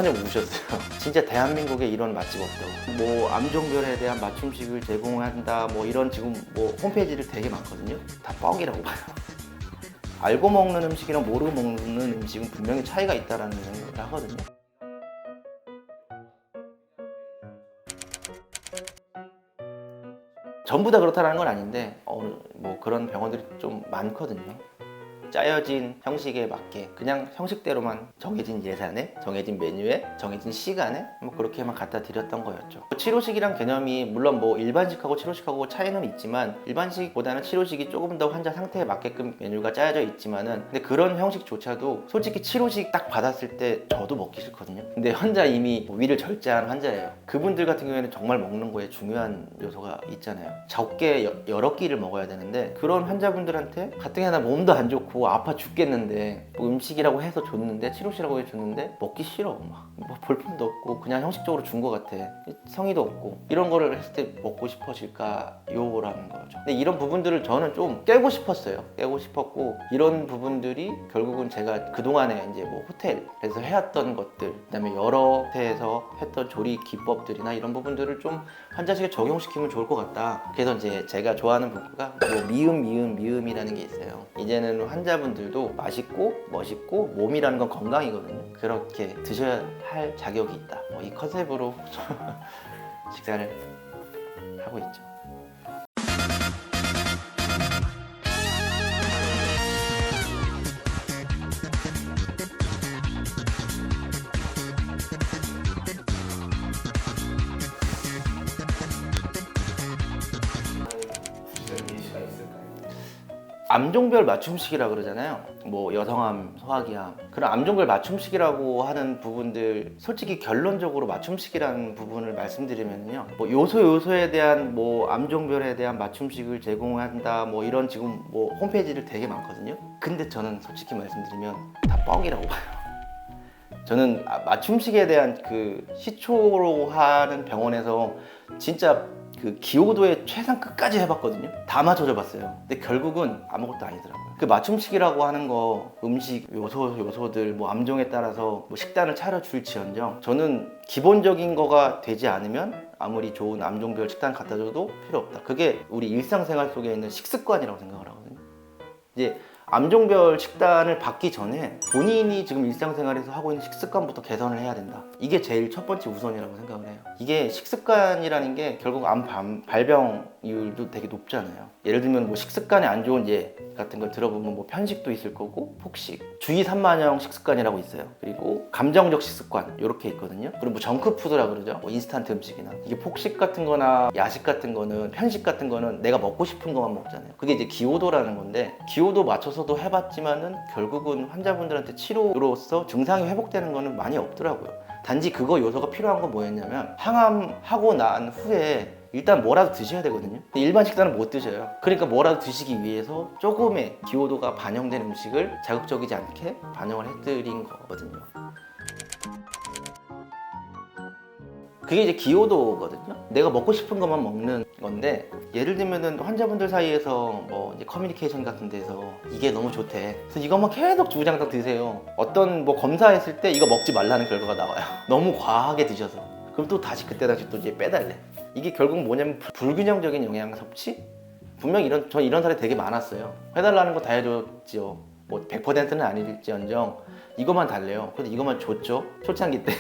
전혀 모르셨어요. 진짜 대한민국에 이런 맛집 없다고. 뭐 암종별에 대한 맞춤식을 제공한다 뭐 이런 지금 뭐 홈페이지들 되게 많거든요. 다 뻥이라고 봐요. 알고 먹는 음식이랑 모르고 먹는 음식은 분명히 차이가 있다라는 생각을 하거든요. 전부 다 그렇다는 건 아닌데 뭐 그런 병원들이 좀 많거든요. 짜여진 형식에 맞게 그냥 형식대로만 정해진 예산에 정해진 메뉴에 정해진 시간에 뭐 그렇게만 갖다 드렸던 거였죠. 치료식이란 개념이 물론 뭐 일반식하고 치료식하고 차이는 있지만 일반식보다는 치료식이 조금 더 환자 상태에 맞게끔 메뉴가 짜여져 있지만은 근데 그런 형식조차도 솔직히 치료식 딱 받았을 때 저도 먹기 싫거든요. 근데 환자 이미 위를 절제한 환자예요. 그분들 같은 경우에는 정말 먹는 거에 중요한 요소가 있잖아요. 적게 여러 끼를 먹어야 되는데 그런 환자분들한테 가뜩 하나 몸도 안 좋고 아파 죽겠는데 뭐 음식이라고 해서 줬는데 치료식이라고 해서 줬는데 먹기 싫어. 막 뭐 볼품도 없고 그냥 형식적으로 준 것 같아. 성의도 없고 이런 거를 했을 때 먹고 싶어질까요라는 거죠. 근데 이런 부분들을 저는 좀 깨고 싶었어요. 깨고 싶었고 이런 부분들이 결국은 제가 그동안에 이제 뭐 호텔에서 해왔던 것들 그다음에 여러 호텔에서 했던 조리 기법들이나 이런 부분들을 좀 환자식에 적용시키면 좋을 것 같다. 그래서 이제 제가 좋아하는 문구가 뭐 미음이라는 게 있어요. 이제는 환자분들도 맛있고 멋있고 몸이라는 건 건강이거든요. 그렇게 드셔야 할 자격이 있다. 뭐 이 컨셉으로 식사를 하고 있죠. 예시가 있을까요? 암종별 맞춤식이라 그러잖아요. 뭐 여성암, 소화기암 그런 암종별 맞춤식이라고 하는 부분들 솔직히 결론적으로 맞춤식이라는 부분을 말씀드리면요. 뭐 요소에 대한 뭐 암종별에 대한 맞춤식을 제공한다 뭐 이런 지금 뭐 홈페이지들 되게 많거든요. 근데 저는 솔직히 말씀드리면 다 뻥이라고 봐요. 저는 맞춤식에 대한 그 시초로 하는 병원에서 진짜 그 기호도의 최상 끝까지 해봤거든요. 다 맞춰줘 봤어요. 근데 결국은 아무것도 아니더라고요. 그 맞춤식이라고 하는 거 음식 요소들 뭐 암종에 따라서 뭐 식단을 차려줄지언정 저는 기본적인 거가 되지 않으면 아무리 좋은 암종별 식단 갖다 줘도 필요 없다. 그게 우리 일상생활 속에 있는 식습관이라고 생각을 하거든요. 이제 암종별 식단을 받기 전에 본인이 지금 일상생활에서 하고 있는 식습관부터 개선을 해야 된다. 이게 제일 첫 번째 우선이라고 생각을 해요. 이게 식습관이라는 게 결국 암 발병률도 되게 높잖아요. 예를 들면 뭐 식습관에 안 좋은 예 같은 걸 들어보면 뭐 편식도 있을 거고 폭식, 주의 산만형 식습관이라고 있어요. 그리고 감정적 식습관 이렇게 있거든요. 그리고 뭐 정크푸드라 그러죠. 뭐 인스턴트 음식이나 이게 폭식 같은 거나 야식 같은 거는 편식 같은 거는 내가 먹고 싶은 것만 먹잖아요. 그게 이제 기호도라는 건데 기호도 맞춰서도 해봤지만은 결국은 환자분들한테 치료로서 증상이 회복되는 거는 많이 없더라고요. 단지 그거 요소가 필요한 건 뭐였냐면 항암하고 난 후에 일단 뭐라도 드셔야 되거든요. 일반 식단은 못 드셔요. 그러니까 뭐라도 드시기 위해서 조금의 기호도가 반영된 음식을 자극적이지 않게 반영을 해드린 거거든요. 그게 이제 기호도거든요. 내가 먹고 싶은 것만 먹는 건데 예를 들면은 환자분들 사이에서 뭐 이제 커뮤니케이션 같은 데서 이게 너무 좋대. 그래서 이것만 계속 주구장창 드세요. 어떤 뭐 검사했을 때 이거 먹지 말라는 결과가 나와요. 너무 과하게 드셔서. 그럼 또 다시 그때 다시 또 이제 빼달래. 이게 결국 뭐냐면 불균형적인 영양 섭취? 분명 저 이런 사례 되게 많았어요. 해달라는 거 다 해줬지요. 뭐 100%는 아닐지언정 이것만 달래요. 그래서 이것만 줬죠. 초창기 때.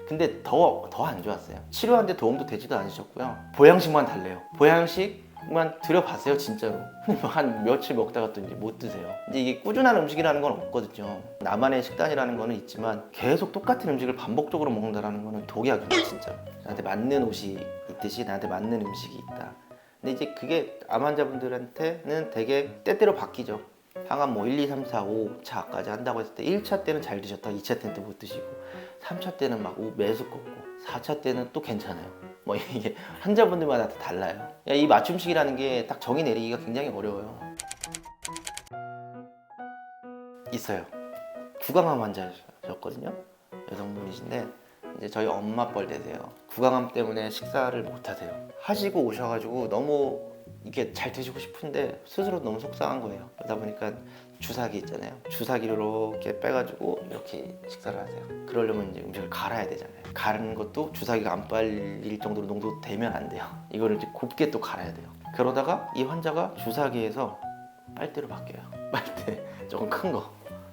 근데 더 안 좋았어요. 치료하는데 도움도 되지도 않으셨고요. 보양식만 달래요. 보양식만 드려봤어요, 진짜로. 한 며칠 먹다가 또 이제 못 드세요. 근데 이게 꾸준한 음식이라는 건 없거든요. 나만의 식단이라는 거는 있지만 계속 똑같은 음식을 반복적으로 먹는다는 거는 독약이에요, 진짜. 나한테 맞는 옷이 있듯이 나한테 맞는 음식이 있다. 근데 이제 그게 암 환자분들한테는 되게 때때로 바뀌죠. 항암 뭐 1, 2, 3, 4, 5차까지 한다고 했을 때 1차 때는 잘 드셨다 2차 때는 또 못 드시고 3차 때는 막 매수 꺾고 4차 때는 또 괜찮아요. 뭐 이게 환자분들마다 다 달라요. 이 맞춤식이라는 게 딱 정의 내리기가 굉장히 어려워요. 있어요. 구강암 환자셨거든요. 여성분이신데 이제 저희 엄마 뻘 되세요. 구강암 때문에 식사를 못 하세요. 하시고 오셔가지고 너무 이게 잘 드시고 싶은데 스스로 너무 속상한 거예요. 그러다 보니까 주사기 있잖아요. 주사기로 이렇게 빼가지고 이렇게 식사를 하세요. 그러려면 이제 음식을 갈아야 되잖아요. 가는 것도 주사기가 안 빨릴 정도로 농도 되면 안 돼요. 이거를 이제 곱게 또 갈아야 돼요. 그러다가 이 환자가 주사기에서 빨대로 바뀌어요. 빨대 조금 큰 거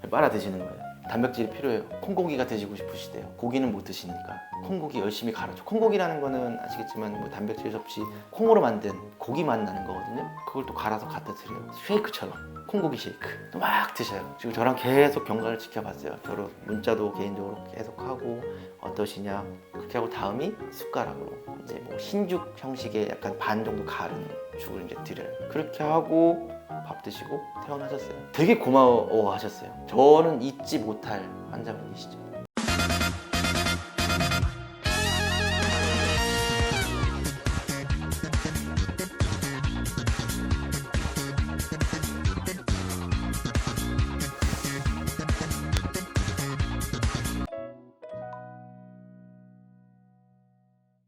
빨아 드시는 거예요. 단백질이 필요해요. 콩고기가 드시고 싶으시대요. 고기는 못 드시니까 콩고기 열심히 갈아줘. 콩고기라는 거는 아시겠지만 뭐 단백질 섭취 콩으로 만든 고기 맛 나는 거거든요. 그걸 또 갈아서 갖다 드려요. 쉐이크처럼 콩고기 쉐이크 또 막 드셔요. 지금 저랑 계속 경과를 지켜봤어요. 저로 문자도 개인적으로 계속 하고 어떠시냐 그렇게 하고 다음이 숟가락으로 이제 뭐 흰죽 형식의 약간 반 정도 갈은 죽을 이제 드려요. 그렇게 하고 밥 드시고 퇴원하셨어요. 되게 고마워하셨어요. 저는 잊지 못할 환자분이시죠.